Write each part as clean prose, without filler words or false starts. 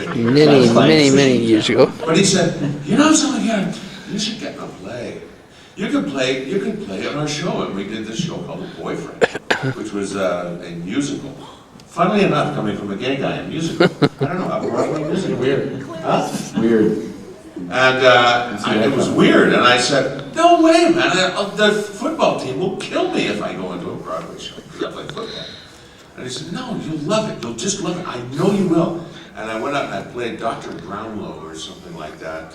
many years ago. But he said, you know something, Gary? You should get a play. You can play on our show. And we did this show called The Boyfriend, which was a musical. Funnily enough, coming from a gay guy, a musical. I don't know how Broadway musical. Weird. Huh? Weird. And it was weird. And I said, no way, man. The football team will kill me if I go into a Broadway show because I play football. And he said, no, you'll love it. You'll just love it. I know you will. And I went up and I played Dr. Brownlow or something like that.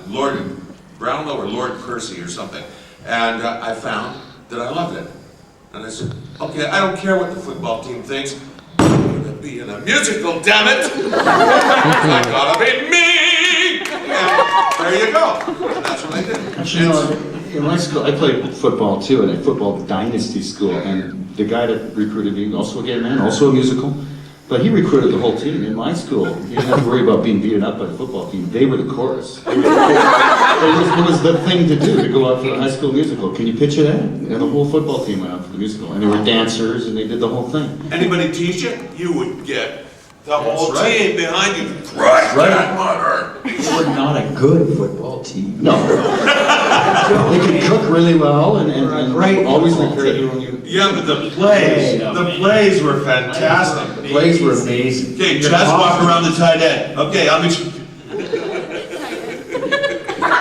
Lord Brownlow or Lord Percy or something. And I found that I loved it. And I said, okay, I don't care what the football team thinks. I'm gonna be in a musical, damn it! I gotta be me! And there you go. And that's what I did. Actually, in my school, I played football too, at a football dynasty school, and the guy that recruited me, also a gay man, also a musical, but he recruited the whole team. In my school, you didn't have to worry about being beaten up by the football team. They were the chorus. It was the thing to do, to go out for the high school musical. Can you picture that? And the whole football team went out for the musical, and they were dancers, and they did the whole thing. Anybody teach you? You would get the whole right. team behind you. Right, right. mother. We're not a good football team. No. They could cook really well, and Great always football recruit team. their own youth. Yeah, but the plays were fantastic. The plays were amazing. Okay, Chaz, walk around the tight end. Okay, I'll meet you.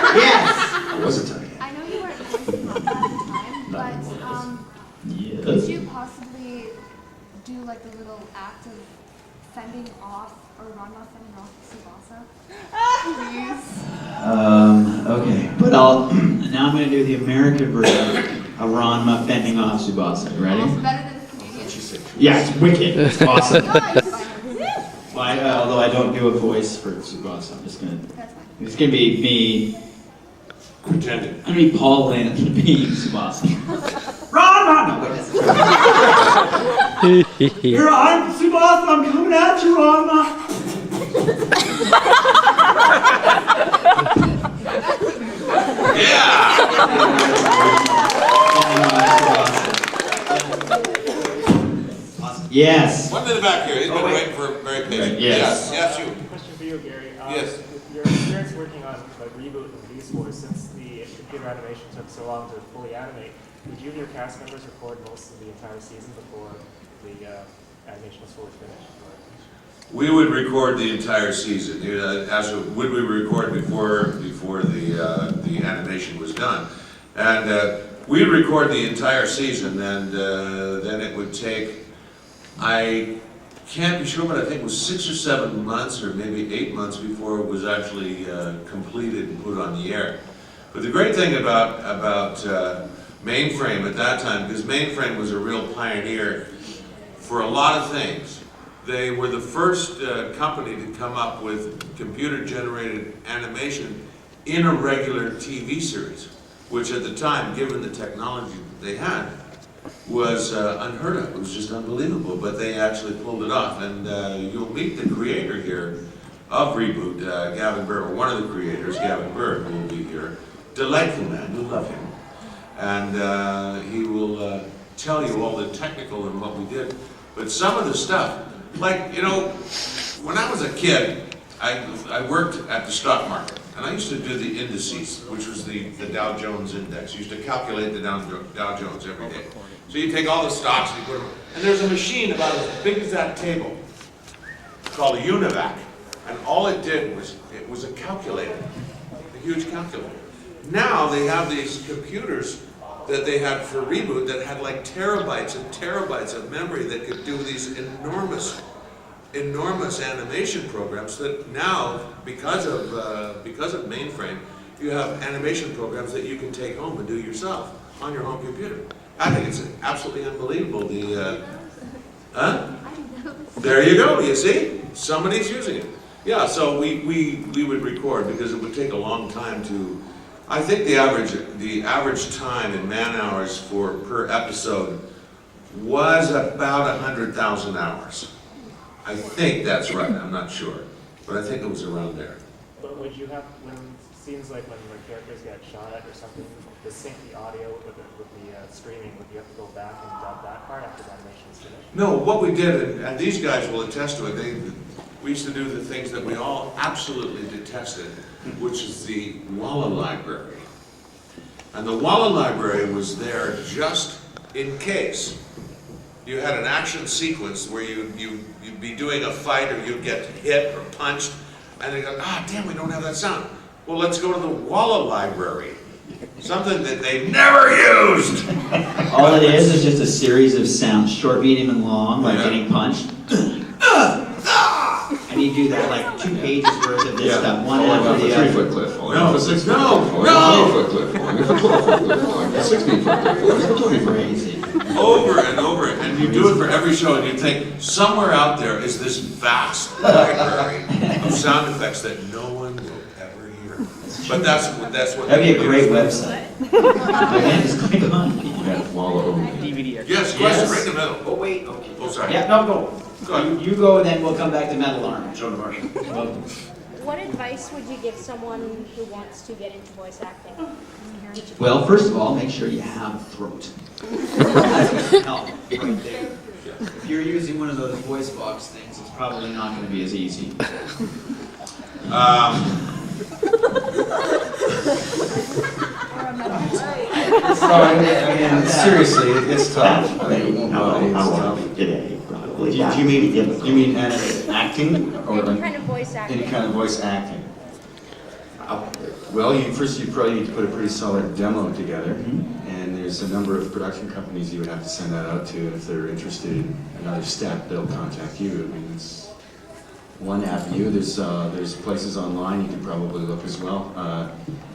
Yes! I was a tight end. I know you weren't voicing at that time, but could Yes. you possibly do like the little act of fending off or Ranma fending off Tsubasa? Please. Okay, but now I'm going to do the American version of Ranma fending off Tsubasa. You ready? It's better than the Canadian. Yeah, it's wicked. It's awesome. Guys, Although I don't do a voice for Tsubasa, I'm just going to. that's fine. It's going to be me. Pretending. I'm going to be Paul Lynn being Tsubasa. Ranma! No, wait. Here, I'm Tsubasa. I'm coming at you, Ranma. Yes. One in the back here. He's been waiting for very patient. Yes. Yes, you. Question for you, Gary. Yes. With your experience working on like Reboot and Beast Wars, since the computer animation took so long to fully animate, did you and your cast members record most of the entire season before the animation was fully finished? We would record the entire season. As would we record before the animation was done, and we'd record the entire season, and then it would take. I can't be sure, but I think it was 6 or 7 months, or maybe 8 months before it was actually completed and put on the air. But the great thing about Mainframe at that time, because Mainframe was a real pioneer for a lot of things. They were the first company to come up with computer-generated animation in a regular TV series, which at the time, given the technology that they had, was unheard of. It was just unbelievable, but they actually pulled it off. And you'll meet the creator here of Reboot, Gavin Burr, or one of the creators, Gavin Burr, who will be here. Delightful man, you'll love him. And he will tell you all the technical and what we did. But some of the stuff, like, you know, when I was a kid, I worked at the stock market, and I used to do the indices, which was the Dow Jones Index. I used to calculate the Dow Jones every day. So you take all the stocks and you put them, and there's a machine about as big as that table called a Univac, and all it did was, it was a calculator, a huge calculator. Now they have these computers that they had for Reboot that had like terabytes and terabytes of memory that could do these enormous animation programs that now, because of Mainframe, you have animation programs that you can take home and do yourself on your home computer. I think it's absolutely unbelievable. There you go, you see? Somebody's using it. Yeah, so we would record because it would take a long time to. I think the average time in man hours per episode was about 100,000 hours. I think that's right. I'm not sure, but I think it was around there. But would you have, when scenes like when the characters get shot at or something, to sync the audio with the streaming, would you have to go back and dub that part after the animation is finished? No, what we did, and these guys will attest to it. we used to do the things that we all absolutely detested, which is the Walla Library. And the Walla Library was there just in case you had an action sequence where you'd be doing a fight or you'd get hit or punched, and they go, ah, damn, we don't have that sound. Well, let's go to the Walla Library. Something that they never used. All it is just a series of sounds, short, medium, and long, like Yeah. getting punched. And you do that like 2 pages worth of this stuff, one Falling after off a the other. 3-foot cliff, falling No, off a 6-foot no, cliff, falling no. off a 8-foot cliff, falling off a 12-foot cliff, falling off a 16-foot cliff, falling off a 20-foot cliff. Crazy. Over and over, and you do it for every show, and you think, somewhere out there is this vast library of sound effects that no one will ever hear. But that's what. That'd be a they great do. website. Man, just click on. Yeah, Wallow. DVD. Yes, question, Yes. right in the middle. Oh, wait, okay. Oh, sorry. Yeah, no, go. Go ahead. You go, and then we'll come back to Metal Arm. Joe DeMarshall. What advice would you give someone who wants to get into voice acting? Well, first of all, make sure you have a throat. That's gonna help right there. If you're using one of those voice box things, it's probably not going to be as easy. Seriously, it's tough. I mean, How are we today? Probably. Do you mean acting or Any kind of voice acting? any kind of voice acting? Well, first you probably need to put a pretty solid demo together, and there's a number of production companies you would have to send that out to, and if they're interested in another step, they'll contact you. I mean, it's one avenue. There's places online you can probably look as well.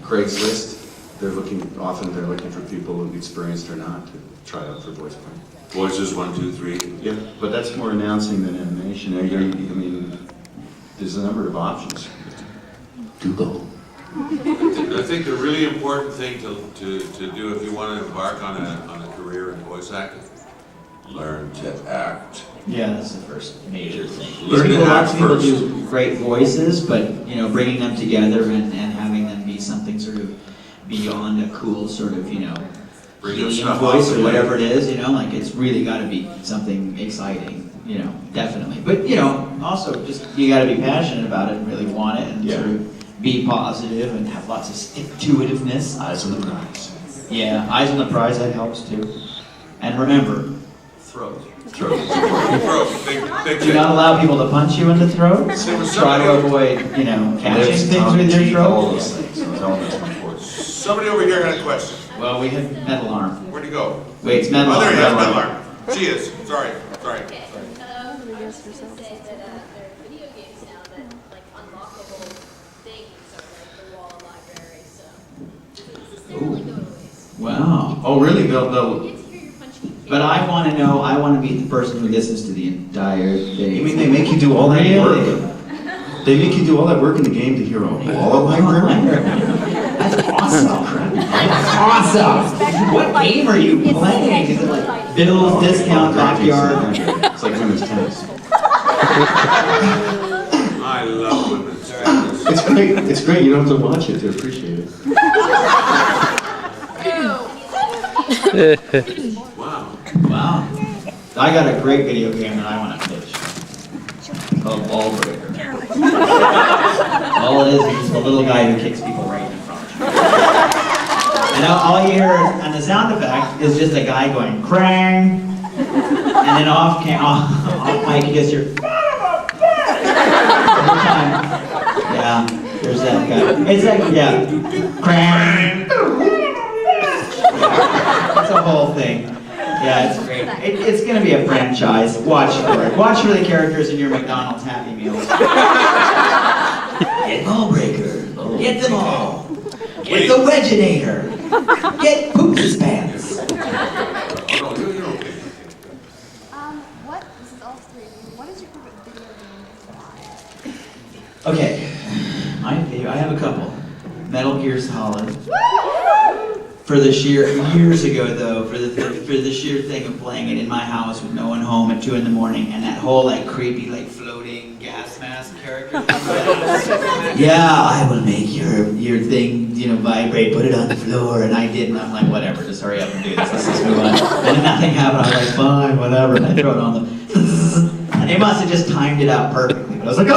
Craigslist, they're looking for people experienced or not to try out for voice playing. Voices 1, 2, 3. Yeah, but that's more announcing than animation. I mean, there's a number of options. Google. I think the really important thing to do if you want to embark on a career in voice acting, learn to act. Yeah, that's the first major thing. Learn to Lots act of people first. do great voices, but bringing them together and having them be something sort of beyond a cool sort of Bring your helium stuff voice off or the whatever it is. Like it's really got to be something exciting. Definitely. But also just you got to be passionate about it and really want it and Yeah. sort of be positive and have lots of stick-to-itiveness. Eyes on the prize. Yeah, eyes on the prize, that helps too. And remember, throat. Throat, big Do thing. not allow people to punch you in the throat. There was Try to somebody- avoid, catching things with your All throat. those things. Those elements are important. Somebody over here had a question. Well, we have metal arm. Where'd he go? Wait, it's metal Oh, there arm. he is, metal Metal arm. Arm. She is. Sorry. Okay, you say that there are video games now that like unlock the whole thing, so like the Walla Library, so doesn't necessarily go to waste. Wow. Oh, really? You get to hear your punching. But I want to be the person who listens to the entire thing. You mean they make you do all that work? Really? They make you do all that work in the game to hear a Walla library? That's awesome. That's awesome. What game are you playing? Is it like Bill's Discount Backyard? It's like women's tennis. I love women's tennis. It's great. It's great. You don't have to watch it to appreciate it. Wow. Wow. I got a great video game that I want to pitch. Called Ball Breaker. All it is just a little guy who kicks people right in front of you. And all you hear on the sound effect is just a guy going crang, and then off mic you just hear every time. Yeah, there's that guy. It's like crang. It's a whole thing. Yeah, it's great. It's going to be a franchise. Watch for it. Watch for the characters in your McDonald's Happy Meals. Get Ballbreaker. Get them all. Get the Wedginator. Get Poops' Pants. Oh, no, you're okay. This is all three of you. What is your favorite video game and why? Okay, I have a couple. Metal Gear Solid. For the sheer years ago though, for the sheer thing of playing it in my house with no one home at 2 in the morning, and that whole creepy floating gas mask character. Yeah, I will make your thing vibrate. Put it on the floor, and I did, and I'm like, whatever, just hurry up and do this. Let's just move on. And then nothing happened. I'm like, fine, whatever. And I throw it on them, and they must have just timed it out perfectly. And I was like, oh!